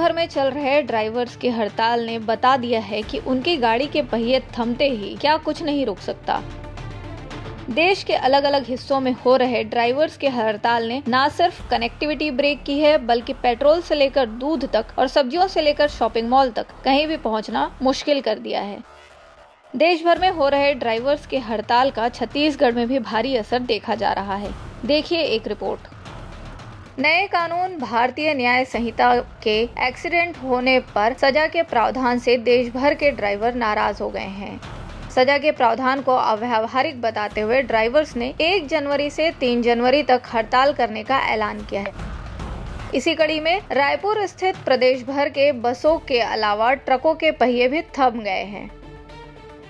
भर में चल रहे ड्राइवर्स की हड़ताल ने बता दिया है कि उनकी गाड़ी के पहिए थमते ही क्या कुछ नहीं रुक सकता। देश के अलग अलग हिस्सों में हो रहे ड्राइवर्स के हड़ताल ने न सिर्फ कनेक्टिविटी ब्रेक की है, बल्कि पेट्रोल से लेकर दूध तक और सब्जियों से लेकर शॉपिंग मॉल तक कहीं भी पहुंचना मुश्किल कर दिया है। देश भर में हो रहे ड्राइवर्स के हड़ताल का छत्तीसगढ़ में भी भारी असर देखा जा रहा है। देखिए एक रिपोर्ट। नए कानून भारतीय न्याय संहिता के एक्सीडेंट होने पर सजा के प्रावधान से देश भर के ड्राइवर नाराज हो गए हैं। सजा के प्रावधान को अव्यावहारिक बताते हुए ड्राइवर्स ने 1 जनवरी से 3 जनवरी तक हड़ताल करने का ऐलान किया है। इसी कड़ी में रायपुर स्थित प्रदेश भर के बसों के अलावा ट्रकों के पहिए भी थम गए हैं।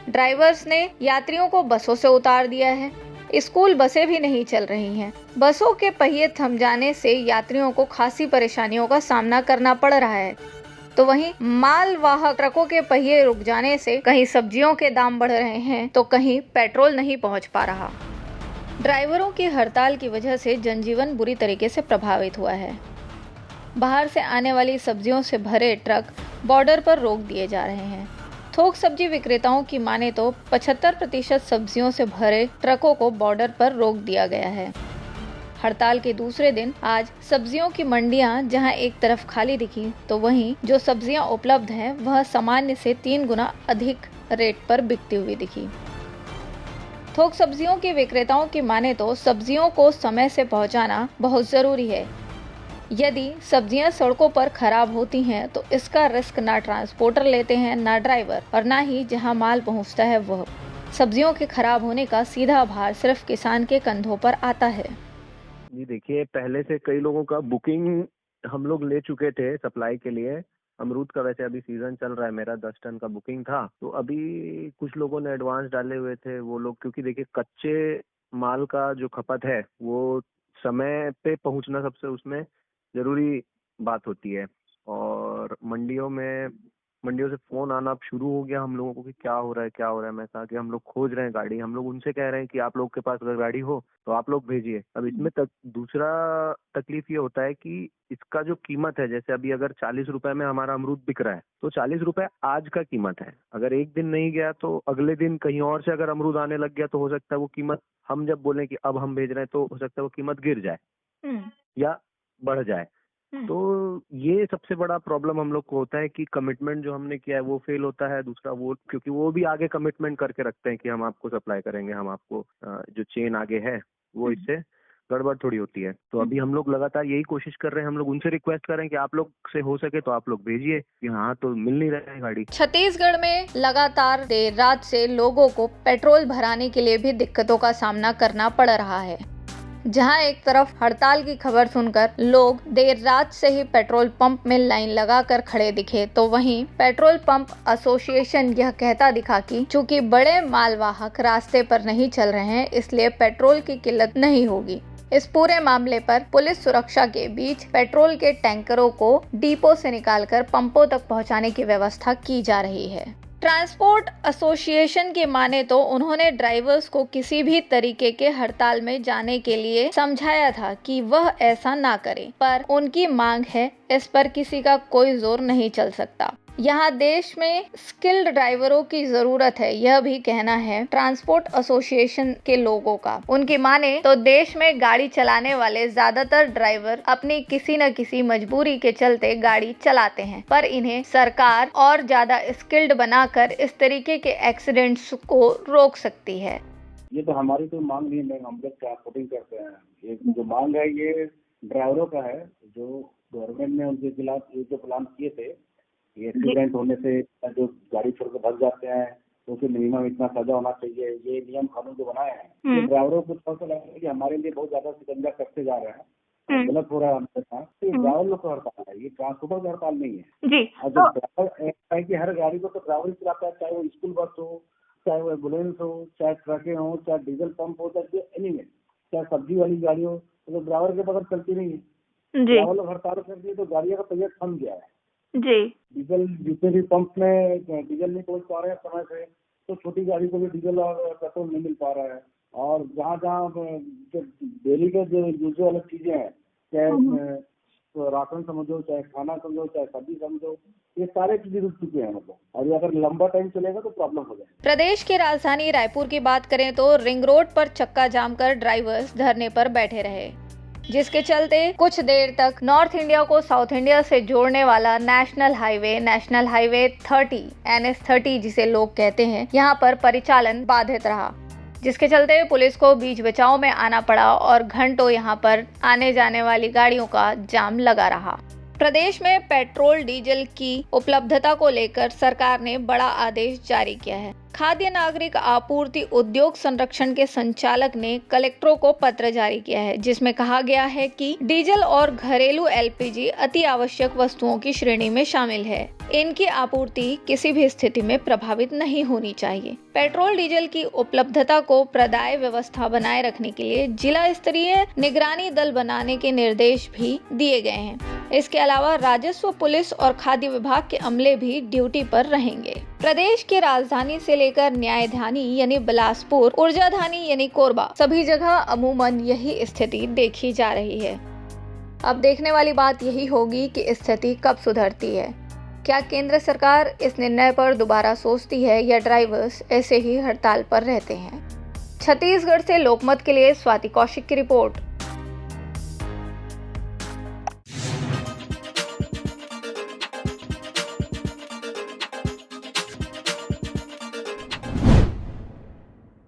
ड्राइवर्स ने यात्रियों को बसों से उतार दिया है। स्कूल बसें भी नहीं चल रही हैं। बसों के पहिए थम जाने से यात्रियों को खासी परेशानियों का सामना करना पड़ रहा है। तो वहीं मालवाहक ट्रकों के पहिए रुक जाने से कहीं सब्जियों के दाम बढ़ रहे हैं तो कहीं पेट्रोल नहीं पहुंच पा रहा। ड्राइवरों की हड़ताल की वजह से जनजीवन बुरी तरीके से प्रभावित हुआ है। बाहर से आने वाली सब्जियों से भरे ट्रक बॉर्डर पर रोक दिए जा रहे हैं। थोक सब्जी विक्रेताओं की माने तो 75% सब्जियों से भरे ट्रकों को बॉर्डर पर रोक दिया गया है। हड़ताल के दूसरे दिन आज सब्जियों की मंडियां जहां एक तरफ खाली दिखी, तो वहीं जो सब्जियां उपलब्ध हैं वह सामान्य से 3 गुना अधिक रेट पर बिकती हुई दिखी। थोक सब्जियों के विक्रेताओं की माने तो सब्जियों को समय से पहुंचाना बहुत जरूरी है। यदि सब्जियां सड़कों पर खराब होती हैं तो इसका रिस्क ना ट्रांसपोर्टर लेते हैं, ना ड्राइवर, और ना ही जहां माल पहुंचता है वह। सब्जियों के खराब होने का सीधा भार सिर्फ किसान के कंधों पर आता है। जी देखिए, पहले से कई लोगों का बुकिंग हम लोग ले चुके थे सप्लाई के लिए। अमरूद का वैसे अभी सीजन चल रहा है, मेरा 10 टन का बुकिंग था, तो अभी कुछ लोगों ने एडवांस डाले हुए थे वो लोग, क्योंकि देखिए कच्चे माल का जो खपत है वो समय पे पहुंचना सबसे उसमें जरूरी बात होती है। और मंडियों से फोन आना अब शुरू हो गया हम लोगों को कि क्या हो रहा है क्या हो रहा है। मैं कहा कि हम लोग खोज रहे हैं गाड़ी, हम लोग उनसे कह रहे हैं कि आप लोग के पास अगर गाड़ी हो तो आप लोग भेजिए। अब इसमें दूसरा तकलीफ ये होता है कि इसका जो कीमत है, जैसे अभी अगर 40 रुपए में हमारा अमरूद बिक रहा है तो 40 रुपए आज का कीमत है। अगर एक दिन नहीं गया तो अगले दिन कहीं और से अगर अमरूद आने लग गया तो हो सकता है वो कीमत, हम जब बोलें कि अब हम भेज रहे हैं तो हो सकता है वो कीमत गिर जाए या बढ़ जाए। तो ये सबसे बड़ा प्रॉब्लम हम लोग को होता है कि कमिटमेंट जो हमने किया है वो फेल होता है। दूसरा वो, क्योंकि वो भी आगे कमिटमेंट करके रखते हैं कि हम आपको सप्लाई करेंगे, हम आपको जो चेन आगे है वो इससे गड़बड़ थोड़ी होती है। तो अभी हम लोग लगातार यही कोशिश कर रहे हैं, हम लोग उनसे रिक्वेस्ट कर रहे हैं कि आप लोग से हो सके तो आप लोग भेजिए। कि हाँ, तो मिल नहीं रहा है गाड़ी। छत्तीसगढ़ में लगातार देर रात से लोगों को पेट्रोल भराने के लिए भी दिक्कतों का सामना करना पड़ रहा है। जहां एक तरफ हड़ताल की खबर सुनकर लोग देर रात से ही पेट्रोल पंप में लाइन लगाकर खड़े दिखे, तो वहीं पेट्रोल पंप एसोसिएशन यह कहता दिखा कि चूंकि बड़े मालवाहक रास्ते पर नहीं चल रहे हैं, इसलिए पेट्रोल की किल्लत नहीं होगी। इस पूरे मामले पर पुलिस सुरक्षा के बीच पेट्रोल के टैंकरों को डिपो से निकालकर पंपों तक पहुंचाने की व्यवस्था की जा रही है। ट्रांसपोर्ट एसोसिएशन के माने तो उन्होंने ड्राइवर्स को किसी भी तरीके के हड़ताल में जाने के लिए समझाया था कि वह ऐसा ना करें, पर उनकी मांग है, इस पर किसी का कोई जोर नहीं चल सकता। यहाँ देश में स्किल्ड ड्राइवरों की जरूरत है, यह भी कहना है ट्रांसपोर्ट एसोसिएशन के लोगों का। उनकी माने तो देश में गाड़ी चलाने वाले ज्यादातर ड्राइवर अपनी किसी न किसी मजबूरी के चलते गाड़ी चलाते हैं, पर इन्हें सरकार और ज्यादा स्किल्ड बनाकर इस तरीके के एक्सीडेंट्स को रोक सकती है। ये तो हमारी तो मांग नहीं है, हम लोग ट्रांसपोर्टिंग करते हैं। ये जो मांग है ये ड्राइवरों का है, जो गवर्नमेंट ने उनके खिलाफ ये जो प्लान किए थे, ये एक्सीडेंट होने से जो गाड़ी छोड़ के भाग जाते हैं तो उसे मिनिमम इतना सजा होना चाहिए, ये नियम कानून जो बनाए हैं ये ड्राइवरों को थोड़ा सा लग रहा है कि हमारे लिए बहुत ज्यादा शिकंजा करते जा रहे हैं, गलत हो रहा है हमारे साथ। तो ड्राइवर लोग का हड़ताल है, ये ट्रांसपोर्टर का हड़ताल नहीं है। और जो ड्राइवर है कि हर गाड़ी को तो ड्राइवर ही चलाता है, चाहे वो स्कूल बस हो, चाहे वो एम्बुलेंस हो, चाहे ट्रकें हो, चाहे डीजल पंप हो, चाहे एनीवे, चाहे सब्जी वाली गाड़ी हो, तो ड्राइवर के बगैर चलती नहीं है। ड्राइवर लोग हड़ताल कर दिए तो गाड़ियों का पहिया थम गया है जी। डीजल जितने भी पंप में डीजल नहीं पहुंच पा रहे हैं समय से, तो छोटी गाड़ी को भी डीजल और पेट्रोल नहीं मिल पा रहा है। और जहाँ जहाँ जो डेली के जो यूजुअल चीजें हैं, चाहे राशन समझो, चाहे खाना समझो, चाहे सब्जी समझो, ये सारे चीजें रुक चुके हैं मतलब। और अगर लंबा टाइम चलेगा तो प्रॉब्लम हो जाएगा। प्रदेश की राजधानी रायपुर की बात करें तो रिंग रोड पर चक्का जाम कर ड्राइवर्स धरने पर बैठे रहे, जिसके चलते कुछ देर तक नॉर्थ इंडिया को साउथ इंडिया से जोड़ने वाला नेशनल हाईवे 30 NH30 जिसे लोग कहते हैं, यहाँ पर परिचालन बाधित रहा, जिसके चलते पुलिस को बीच बचाव में आना पड़ा और घंटों यहाँ पर आने जाने वाली गाड़ियों का जाम लगा रहा। प्रदेश में पेट्रोल डीजल की उपलब्धता को लेकर सरकार ने बड़ा आदेश जारी किया है। खाद्य नागरिक आपूर्ति उद्योग संरक्षण के संचालक ने कलेक्टरों को पत्र जारी किया है, जिसमें कहा गया है कि डीजल और घरेलू LPG अति आवश्यक वस्तुओं की श्रेणी में शामिल है। इनकी आपूर्ति किसी भी स्थिति में प्रभावित नहीं होनी चाहिए। पेट्रोल डीजल की उपलब्धता को प्रदाय व्यवस्था बनाए रखने के लिए जिला स्तरीय निगरानी दल बनाने के निर्देश भी दिए गए हैं। इसके अलावा राजस्व, पुलिस और खाद्य विभाग के अमले भी ड्यूटी पर रहेंगे। प्रदेश की राजधानी से लेकर न्यायधानी यानी बिलासपुर, ऊर्जाधानी यानी कोरबा, सभी जगह अमूमन यही स्थिति देखी जा रही है। अब देखने वाली बात यही होगी कि स्थिति कब सुधरती है। क्या केंद्र सरकार इस निर्णय पर दोबारा सोचती है या ड्राइवर्स ऐसे ही हड़ताल पर रहते हैं? छत्तीसगढ़ से लोकमत के लिए स्वाति कौशिक की रिपोर्ट।